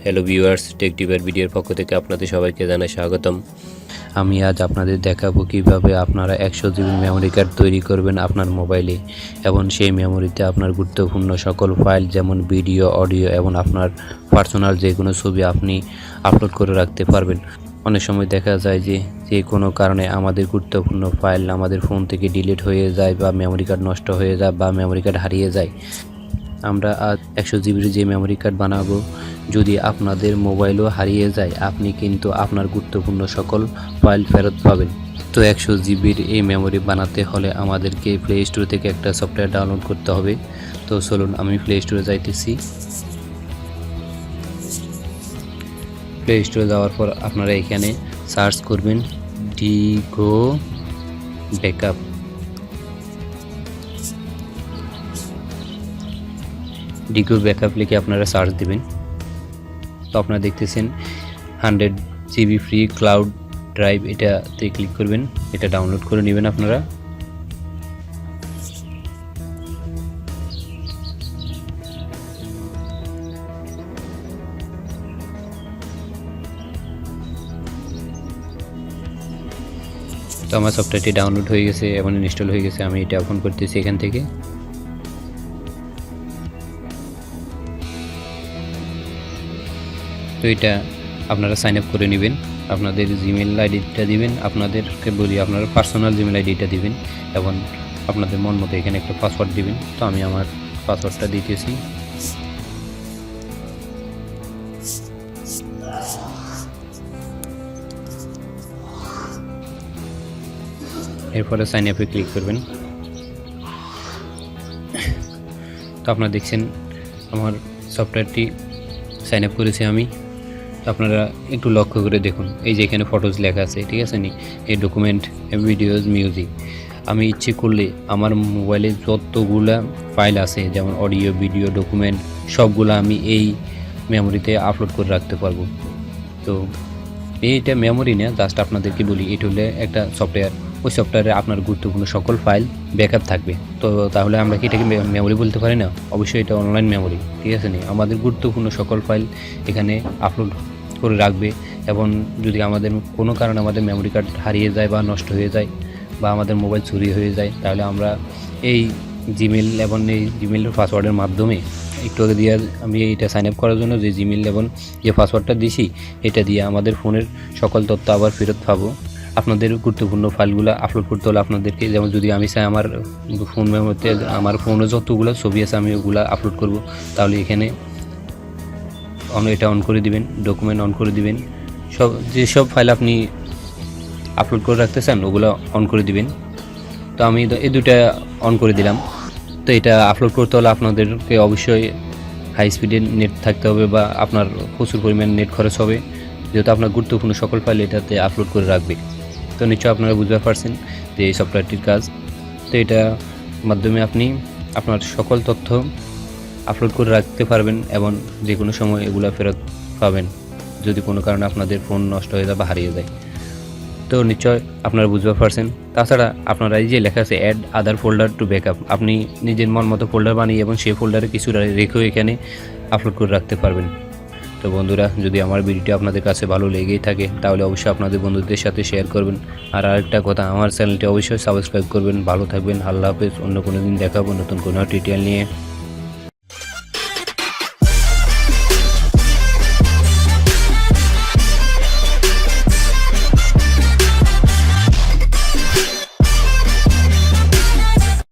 Hello viewers, টেকটিভার ভিডিওর পক্ষ থেকে আপনাদের সবাইকে জানাই স্বাগতম। আমি আজ আপনাদের দেখাবো কিভাবে আপনারা 100 জিবি মেমোরি কার্ড তৈরি করবেন আপনার মোবাইলে এবং সেই মেমোরিতে আপনার গুরুত্বপূর্ণ সকল ফাইল যেমন ভিডিও, অডিও এবং আপনার পার্সোনাল যে কোনো ছবি আপনি আপলোড করে রাখতে পারবেন। অনেক সময় দেখা যায় যে কোনো কারণে আমাদের গুরুত্বপূর্ণ ফাইল আমাদের ফোন থেকে ডিলিট হয়ে যায় বা মেমোরি কার্ড নষ্ট হয়ে যায় বা মেমোরি কার্ড হারিয়ে যায়। আমরা আজ 100 জিবির যে মেমোরি কার্ড বানাবো, যদি আপনাদের মোবাইলও হারিয়ে যায় আপনি কিন্তু আপনার গুরুত্বপূর্ণ সকল ফাইল ফেরত পাবেন। তো 100 জিবির এই মেমোরি বানাতে হলে আমাদেরকে প্লে স্টোর থেকে একটা সফটওয়্যার ডাউনলোড করতে হবে। তো চলুন আমি প্লে স্টোরে যাইতেছি। প্লে স্টোরে যাওয়ার পর আপনারা এখানে সার্চ করবেন ডিগো ব্যাকআপ। ডিগো ব্যাকআপ লিখে আপনারা সার্চ দিবেন। তো আপনারা দেখতেছেন 100 জিবি ফ্রি ক্লাউড ড্রাইভ, এটাতে ক্লিক করবেন, এটা ডাউনলোড করে নেবেন আপনারা। তো আমার সফটওয়্যারটি ডাউনলোড হয়ে গেছে এবং ইনস্টল হয়ে গেছে। আমি এটা ওপেন করতেছি এখান থেকে। তো এটা আপনারা সাইন আপ করে নেবেন, আপনাদের জিমেল আইডিটা দিবেন, আপনাদেরকে বলি আপনারা পার্সোনাল জিমেল আইডিটা দিবেন এবং আপনাদের মন মতো এখানে একটা পাসওয়ার্ড দিবেন। তো আমি আমার পাসওয়ার্ডটা দিতেছি। এরপরে সাইন আপে ক্লিক করবেন। তো আপনারা দেখছেন আমার সফটওয়্যারটি সাইন আপ করেছি আমি। আপনারা একটু লক্ষ্য করে দেখুন, এই যে এখানে ফটোজ লেখা আছে, ঠিক আছে নি, এই ডকুমেন্ট, ভিডিওস, মিউজিক। আমি ইচ্ছে করলে আমার মোবাইলে যতগুলা ফাইল আছে যেমন অডিও, ভিডিও, ডকুমেন্ট সবগুলো আমি এই মেমোরিতে আপলোড করে রাখতে পারবো। তো এইটা মেমোরি না, জাস্ট আপনাদেরকে বলি এটা হলে একটা সফটওয়্যার। ওই সফটওয়্যারে আপনার গুরুত্বপূর্ণ সকল ফাইল ব্যাকআপ থাকবে। তো তাহলে আমরা কি এটাকে মেমোরি বলতে পারি না? অবশ্যই এটা অনলাইন মেমোরি, ঠিক আছে নি। আমাদের গুরুত্বপূর্ণ সকল ফাইল এখানে আপলোড করে রাখবে এবং যদি আমাদের কোনো কারণে আমাদের মেমোরি কার্ড হারিয়ে যায় বা নষ্ট হয়ে যায় বা আমাদের মোবাইল চুরি হয়ে যায়, তাহলে আমরা এই জিমেল এবং এই জিমেলের পাসওয়ার্ডের মাধ্যমে একটু আগে দিয়ে আমি এটা সাইন আপ করার জন্য যে জিমেল এবং যে পাসওয়ার্ডটা দিছি এটা দিয়ে আমাদের ফোনের সকল তথ্য আবার ফেরত পাবো। আপনাদের গুরুত্বপূর্ণ ফাইলগুলো আপলোড করতে হলে আপনাদেরকে, যেমন যদি আমি চাই আমার ফোন মেমোরিতে আমার ফোনে যতগুলো ছবি আছে আমি ওগুলো আপলোড করব, তাহলে এখানে এটা অন করে দিবেন, ডকুমেন্ট অন করে দিবেন, যেসব ফাইল আপনি আপলোড করে রাখতে চান ওগুলো অন করে দিবেন। তো আমি এই দুটা অন করে দিলাম। তো এটা আপলোড করতে হলে আপনাদেরকে অবশ্যই হাই স্পিডের নেট থাকতে হবে বা আপনার প্রচুর পরিমাণ নেট খরচ হবে, যেহেতু আপনার গুরুত্বপূর্ণ সকল ফাইল এটাতে আপলোড করে রাখবে। তো নিশ্চয়ই আপনারা বুঝতে পারছেন যে এই সফটওয়্যারটির কাজ। তো এটার মাধ্যমে আপনি আপনার সকল তথ্য আপলোড করে রাখতে পারবেন এবং যে কোনো সময় এগুলো ফেরত পাবেন যদি কোনো কারণে আপনাদের ফোন নষ্ট হয়ে যায় বা হারিয়ে যায়। তো নিশ্চয় আপনারা বুঝতে পারছেন। তাছাড়া আপনারা এই যে লেখা আছে add other folder to backup, আপনি নিজের মন মতো ফোল্ডার বানিয়ে এবং সেই ফোল্ডারে কিছু রেখেও এখানে আপলোড করে রাখতে পারবেন। তো বন্ধুরা, যদি আমার ভিডিওটি আপনাদের কাছে ভালো লেগেই থাকে তাহলে অবশ্যই আপনাদের বন্ধুদের সাথে শেয়ার করবেন। আর আরেকটা কথা, আমার চ্যানেলটি অবশ্যই সাবস্ক্রাইব করবেন। ভালো থাকবেন, আল্লাহ হাফেজ। অন্য কোনো দিন দেখাবো নতুন কোনো টিউটোরিয়াল নিয়ে।